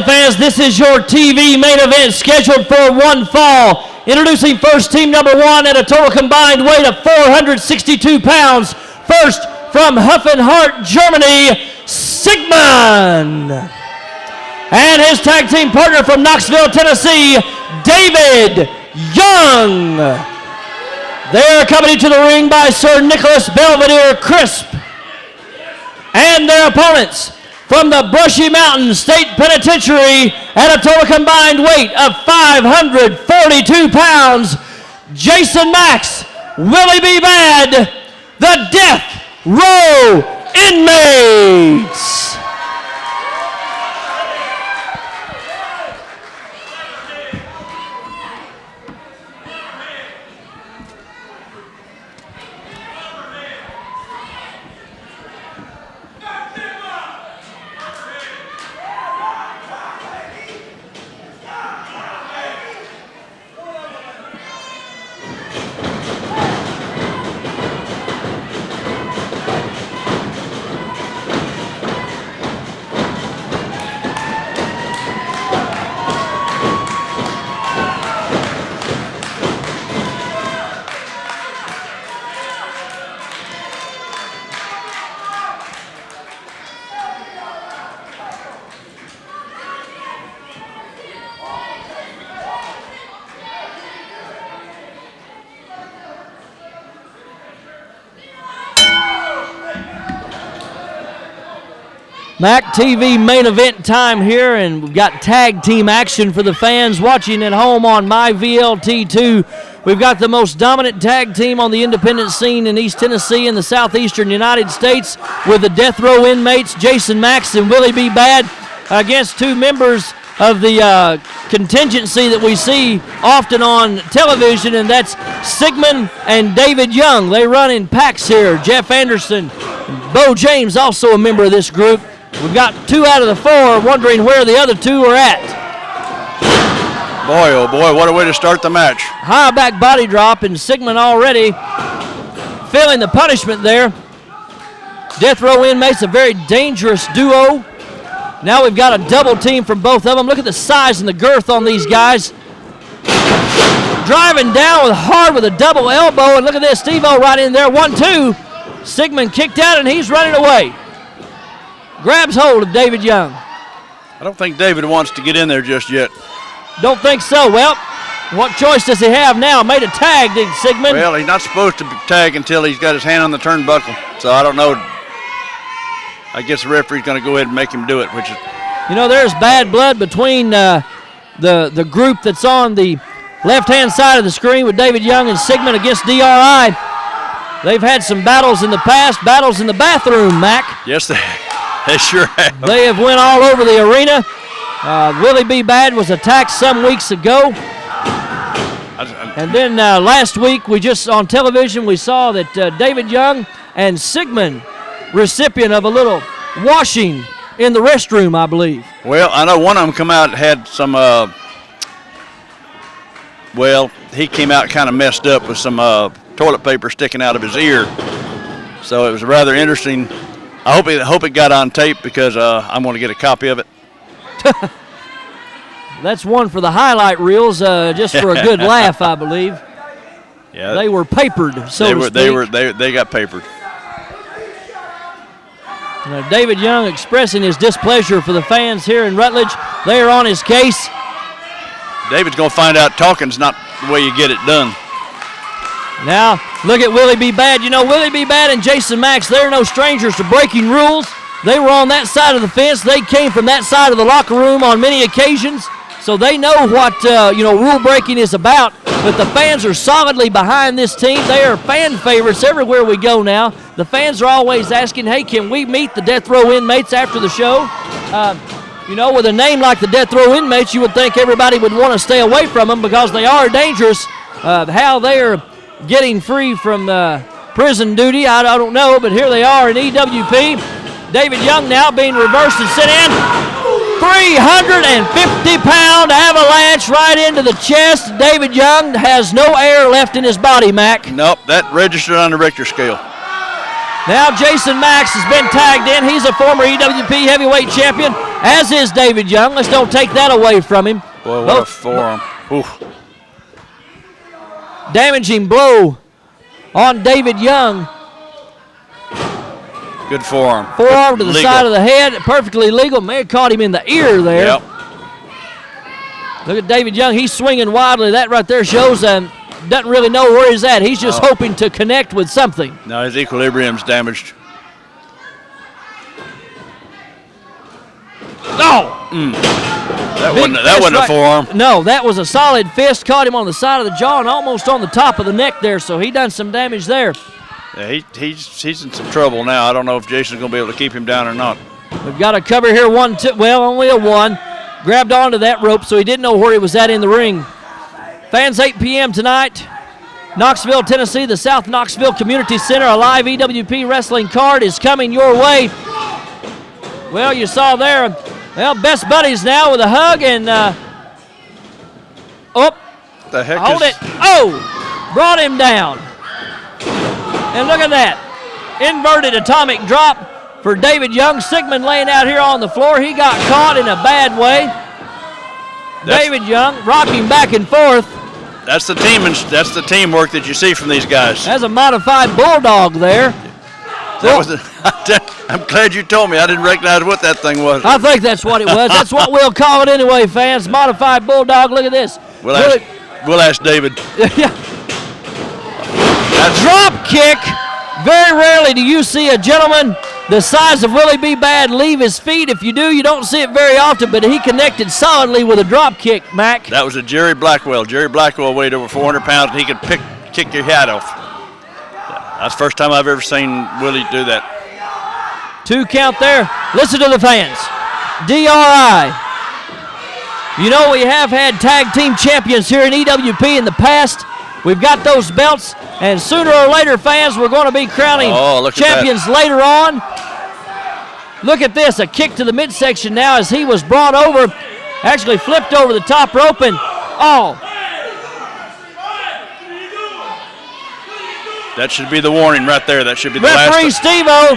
Fans, this is your TV main event scheduled for one fall. Introducing first team number one at a total combined weight of 462 pounds. First from Huffenhart, Germany, Sigmon. And his tag team partner from Knoxville, Tennessee, David Young. They're accompanied to the ring by Sir Nicholas Belvedere Crisp. And their opponents from the Brushy Mountains State Penitentiary at a total combined weight of 542 pounds, Jason Max, Willie B. Bad, the Death Row Inmates. Mac TV main event time here, and we've got tag team action for the fans watching at home on MyVLT2. We've got the most dominant tag team on the independent scene in East Tennessee and the southeastern United States with the Death Row Inmates, Jason Max and Willie B. Bad, against two members of the contingency that we see often on television, and that's Sigmon and David Young. They run in packs here. Jeff Anderson, Bo James, also a member of this group. We've got 2 out of the 4 wondering where the other 2 are at. Boy, oh boy, what a way to start the match. High back body drop, and Sigmon already feeling the punishment there. Death Row Inmates, a very dangerous duo. Now we've got a double team from both of them. Look at the size and the girth on these guys. Driving down hard with a double elbow, and look at this, Steve-O right in there. 1-2. Sigmon kicked out, and he's running away. Grabs hold of David Young. I don't think David wants to get in there just yet. Don't think so. Well, what choice does he have now? Made a tag, did Sigmon? Well, he's not supposed to tag until he's got his hand on the turnbuckle. So I don't know. I guess the referee's going to go ahead and make him do it, which is... You know, there's bad blood between the group that's on the left-hand side of the screen with David Young and Sigmon against DRI. They've had some battles in the past, battles in the bathroom, Mac. Yes, they sure have. They have went all over the arena. Willie B. Bad was attacked some weeks ago. And then last week, we just on television, we saw that David Young and Sigmon, recipient of a little washing in the restroom, I believe. Well, I know one of them come out and had some, well, he came out kind of messed up with some toilet paper sticking out of his ear. So it was rather interesting. I hope it got on tape because I'm going to get a copy of it. That's one for the highlight reels, just for a good laugh, I believe. Yeah, they were papered, to speak. They got papered. David Young expressing his displeasure for the fans here in Rutledge. They are on his case. David's going to find out talking's not the way you get it done. Now, look at Willie B. Bad. You know, Willie B. Bad and Jason Max, they're no strangers to breaking rules. They were on that side of the fence. They came from that side of the locker room on many occasions, so they know what, rule breaking is about. But the fans are solidly behind this team. They are fan favorites everywhere we go now. The fans are always asking, hey, can we meet the Death Row Inmates after the show? With a name like the Death Row Inmates, you would think everybody would want to stay away from them because they are dangerous. How they are getting free from prison duty, I don't know, but here they are in EWP. David Young now being reversed and sent in. 350-pound avalanche right into the chest. David Young has no air left in his body, Mac. Nope, that registered on the Richter scale. Now Jason Max has been tagged in. He's a former EWP heavyweight champion, as is David Young. Let's don't take that away from him. Boy, what a forearm. Oof. Damaging blow on David Young. Good forearm. Forearm to the side of the head, perfectly legal. May have caught him in the ear there. Yep. Look at David Young. He's swinging wildly. That right there shows doesn't really know where he's at. He's just hoping to connect with something. No, his equilibrium's damaged. Oh! That wasn't a forearm. No, that was a solid fist. Caught him on the side of the jaw and almost on the top of the neck there, so he done some damage there. Yeah, he's in some trouble now. I don't know if Jason's going to be able to keep him down or not. We've got a cover here, 1, 2, well, only a 1. Grabbed onto that rope, so he didn't know where he was at in the ring. Fans, 8 p.m. tonight, Knoxville, Tennessee, the South Knoxville Community Center. A live EWP wrestling card is coming your way. Well, you saw there, best buddies now with a hug and, The heck hold is... it. Oh, brought him down. And look at that. Inverted atomic drop for David Young. Sigmon laying out here on the floor. He got caught in a bad way. David Young rocking back and forth. That's the teamwork that you see from these guys. That's a modified bulldog there. I'm glad you told me. I didn't recognize what that thing was. I think that's what it was. That's what we'll call it anyway, fans. Modified bulldog. Look at this. We'll ask David. Yeah. Drop kick. Very rarely do you see a gentleman the size of Willie B. Bad leave his feet. If you do, you don't see it very often, but he connected solidly with a drop kick, Mac. That was a Jerry Blackwell. Jerry Blackwell weighed over 400 pounds, and he could kick your hat off. That's the first time I've ever seen Willie do that. 2 count there. Listen to the fans. DRI. You know, we have had tag team champions here in EWP in the past. We've got those belts, and sooner or later, fans, we're going to be crowning champions later on. Look at this, a kick to the midsection now as he was brought over, actually flipped over the top rope, and That should be the warning right there. That should be the last. Referee Steve-O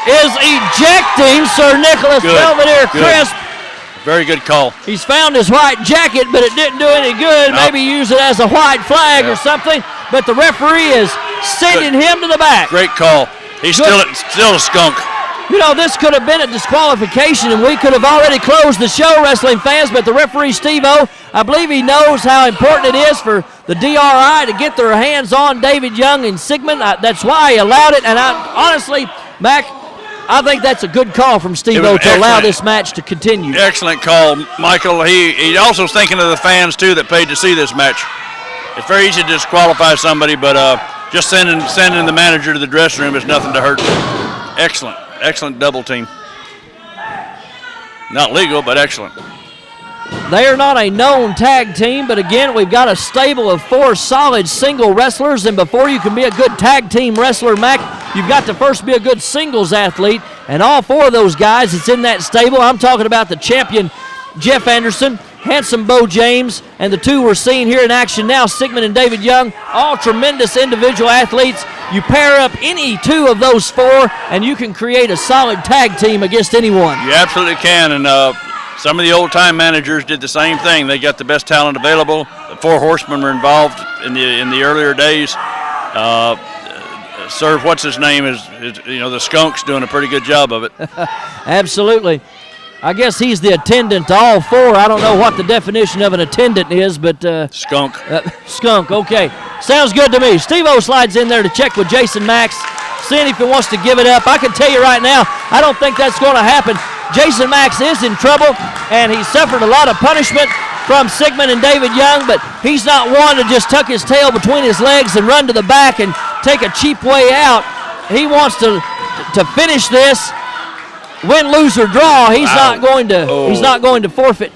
is ejecting Sir Nicholas Belvedere Crisp. Very good call. He's found his white jacket, but it didn't do any good. Nope. Maybe use it as a white flag or something. But the referee is sending him to the back. Great call. He's still a skunk. You know, this could have been a disqualification, and we could have already closed the show, wrestling fans, but the referee, Steve-O, I believe he knows how important it is for the DRI to get their hands on David Young and Sigmon. That's why he allowed it, and honestly, Mac, I think that's a good call from Steve-O to allow this match to continue. Excellent call, Michael. He also is thinking of the fans, too, that paid to see this match. It's very easy to disqualify somebody, but just sending the manager to the dressing room is nothing to hurt. Excellent double team. Not legal, but excellent. They are not a known tag team, but again, we've got a stable of 4 solid single wrestlers, and before you can be a good tag team wrestler, Mac, you've got to first be a good singles athlete, and all 4 of those guys that's in that stable, I'm talking about the champion, Jeff Anderson, handsome Bo James, and the 2 we're seeing here in action now, Sigmon and David Young, all tremendous individual athletes. You pair up any 2 of those 4, and you can create a solid tag team against anyone. You absolutely can, and some of the old-time managers did the same thing. They got the best talent available. The 4 Horsemen were involved in the earlier days. Sir, what's his name is the Skunk's doing a pretty good job of it. Absolutely. I guess he's the attendant to all 4. I don't know what the definition of an attendant is, but skunk. Skunk. Okay, sounds good to me. Steve-O slides in there to check with Jason Max, seeing if he wants to give it up. I can tell you right now, I don't think that's going to happen. Jason Max is in trouble, and he suffered a lot of punishment from Sigmon and David Young, but he's not one to just tuck his tail between his legs and run to the back and take a cheap way out. He wants to finish this, win, lose, or draw. He's not going to forfeit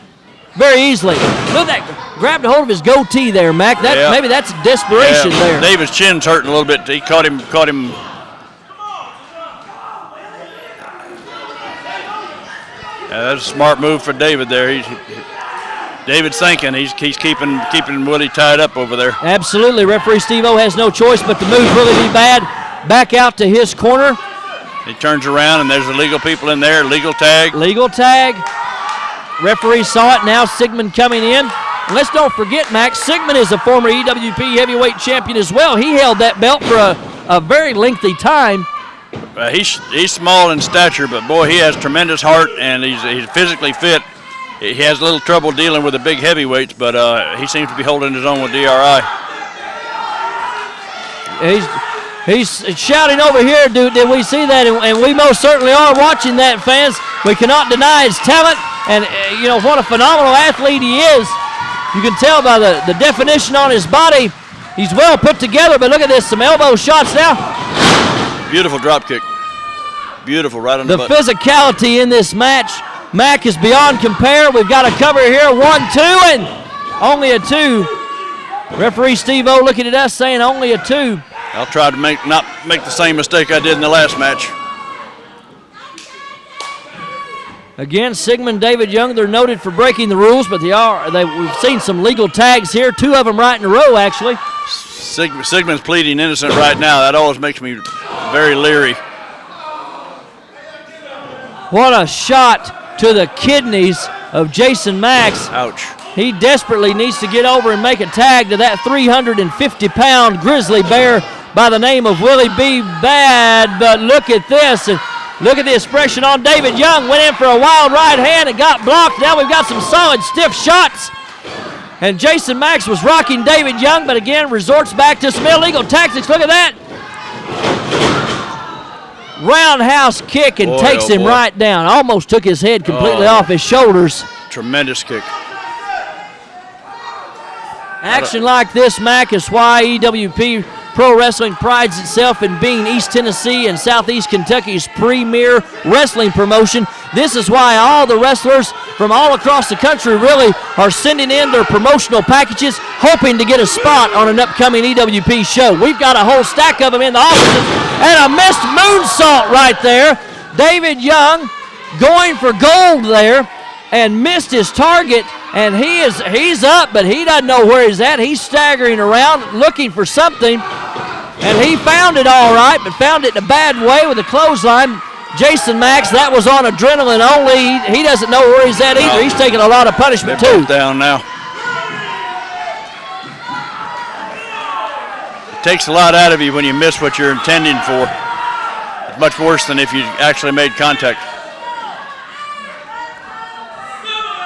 very easily. Look at that, grabbed a hold of his goatee there, Mac. Maybe that's desperation there. David's chin's hurting a little bit. He caught him. That's a smart move for David there. David's thinking. He's keeping Willie tied up over there. Absolutely. Referee Steve-O has no choice but to move Willie B. Bad back out to his corner. He turns around, and there's illegal people in there. Legal tag. Legal tag. Referee saw it. Now Sigmon coming in. And let's don't forget, Max, Sigmon is a former EWP heavyweight champion as well. He held that belt for a very lengthy time. He's small in stature, but boy, he has tremendous heart, and he's physically fit. He has a little trouble dealing with the big heavyweights, but he seems to be holding his own with DRI. He's shouting over here, dude. Did we see that? And we most certainly are watching that, fans. We cannot deny his talent, and you know what a phenomenal athlete he is. You can tell by the definition on his body. He's well put together, but look at this, some elbow shots now. Beautiful drop kick. Beautiful, right on the butt. The physicality in this match, Mac, is beyond compare. We've got a cover here, 1-2, and only a 2. Referee Steve-O looking at us saying only a 2. I'll try to not make the same mistake I did in the last match. Again, Sigmon, David Young, they're noted for breaking the rules, but we've seen some legal tags here, 2 of them right in a row, actually. Sigmon's pleading innocent right now. That always makes me very leery. What a shot to the kidneys of Jason Max. Ouch. He desperately needs to get over and make a tag to that 350-pound grizzly bear by the name of Willie B. Bad. But look at this. And look at the expression on David Young. Went in for a wild right hand and got blocked. Now we've got some solid, stiff shots. And Jason Max was rocking David Young, but again resorts back to some illegal tactics. Look at that. Roundhouse kick and takes him right down. Almost took his head completely off his shoulders. Tremendous kick. Action like this, Mac, is why EWP Pro Wrestling prides itself in being East Tennessee and Southeast Kentucky's premier wrestling promotion. This is why all the wrestlers from all across the country really are sending in their promotional packages, hoping to get a spot on an upcoming EWP show. We've got a whole stack of them in the offices, and a missed moonsault right there. David Young going for gold there and missed his target, and he's up, but he doesn't know where he's at. He's staggering around looking for something, and he found it all right, but found it in a bad way with a clothesline. Jason Max, that was on adrenaline only. He doesn't know where he's at either. He's taking a lot of punishment They're too. both down now. It takes a lot out of you when you miss what you're intending for. It's much worse than if you actually made contact.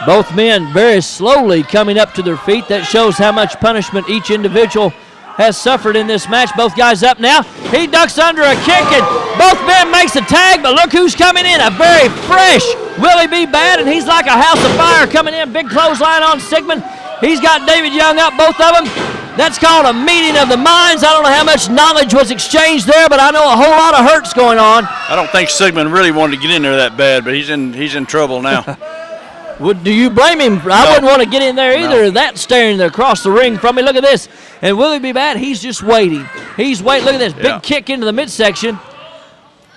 Both men very slowly coming up to their feet. That shows how much punishment each individual has suffered in this match. Both guys up now. He ducks under a kick, and both men makes a tag, but look who's coming in. A very fresh Willie B. Bad, and he's like a house of fire coming in. Big clothesline on Sigmon. He's got David Young up, both of them. That's called a meeting of the minds. I don't know how much knowledge was exchanged there, but I know a whole lot of hurt's going on. I don't think Sigmon really wanted to get in there that bad, but he's in trouble now. Do you blame him? I wouldn't want to get in there either. No. That staring across the ring from me. Look at this. And Willie B. Bad, he's just waiting. He's waiting. Look at this. Big kick into the midsection.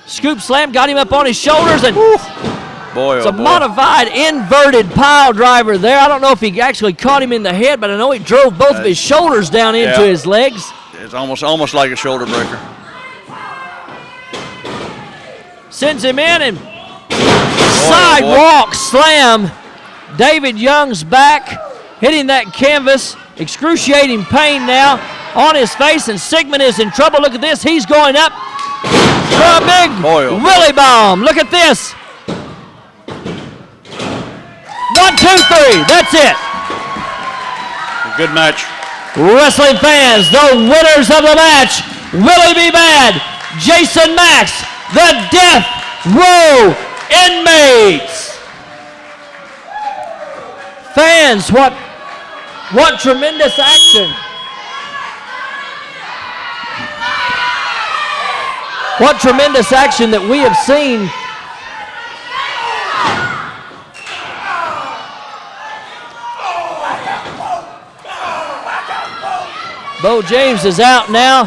Scoop slam, got him up on his shoulders, and boy, it's a modified inverted pile driver there. I don't know if he actually caught him in the head, but I know he drove both of his shoulders down into his legs. It's almost like a shoulder breaker. Sends him in, and sidewalk slam. David Young's back, hitting that canvas. Excruciating pain now on his face, and Sigmon is in trouble. Look at this. He's going up for a big Willie bomb. Look at this. 1, 2, 3. That's it. A good match. Wrestling fans, the winners of the match, Willie B. Bad, Jason Max, the Death Row Inmates. Fans, what tremendous action. What tremendous action that we have seen. Bo James is out now.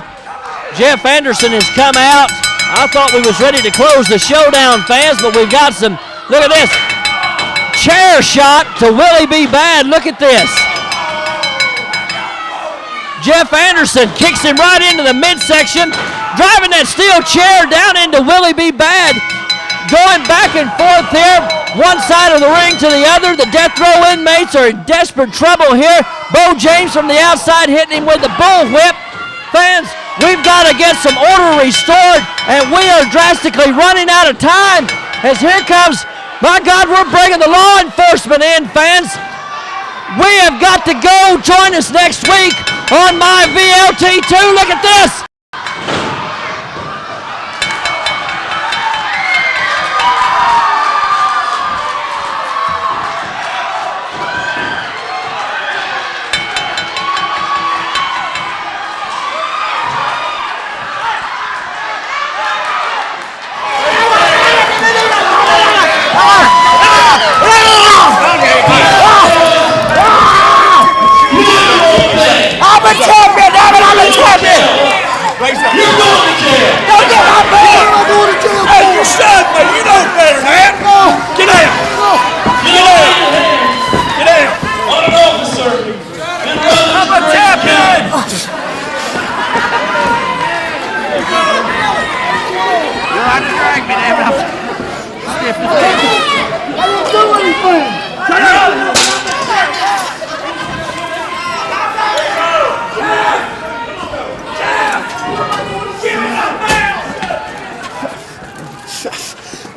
Jeff Anderson has come out. I thought we was ready to close the showdown, fans, but we've got some, look at this. Chair shot to Willie B. Bad. Look at this. Jeff Anderson kicks him right into the midsection. driving that steel chair down into Willie B. Bad. Going back and forth here, one side of the ring to the other. The Death Row Inmates are in desperate trouble here. Bo James from the outside hitting him with the bullwhip. Fans, we've got to get some order restored, and we are drastically running out of time. As here comes, my God, we're bringing the law enforcement in, fans. We have got to go. Join us next week on my VLT2. Look at this.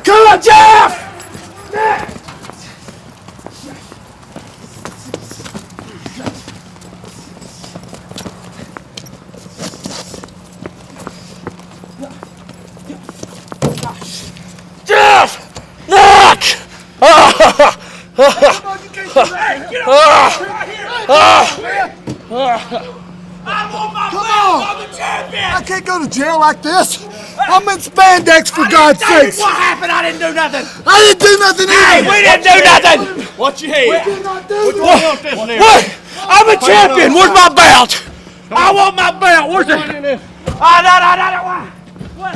Come on, Jeff! Jeff! Knock! I'm on my way. I'm the champion. I can't go to jail like this. I'm in spandex, for God's sakes. What happened? I didn't do nothing. I didn't do nothing Hey, either. we didn't do nothing. What's your head? We did not do nothing. What? I'm a champion. Where's my belt? I want my belt. Where's it? No. What?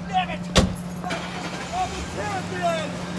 Damn it! I'm a champion!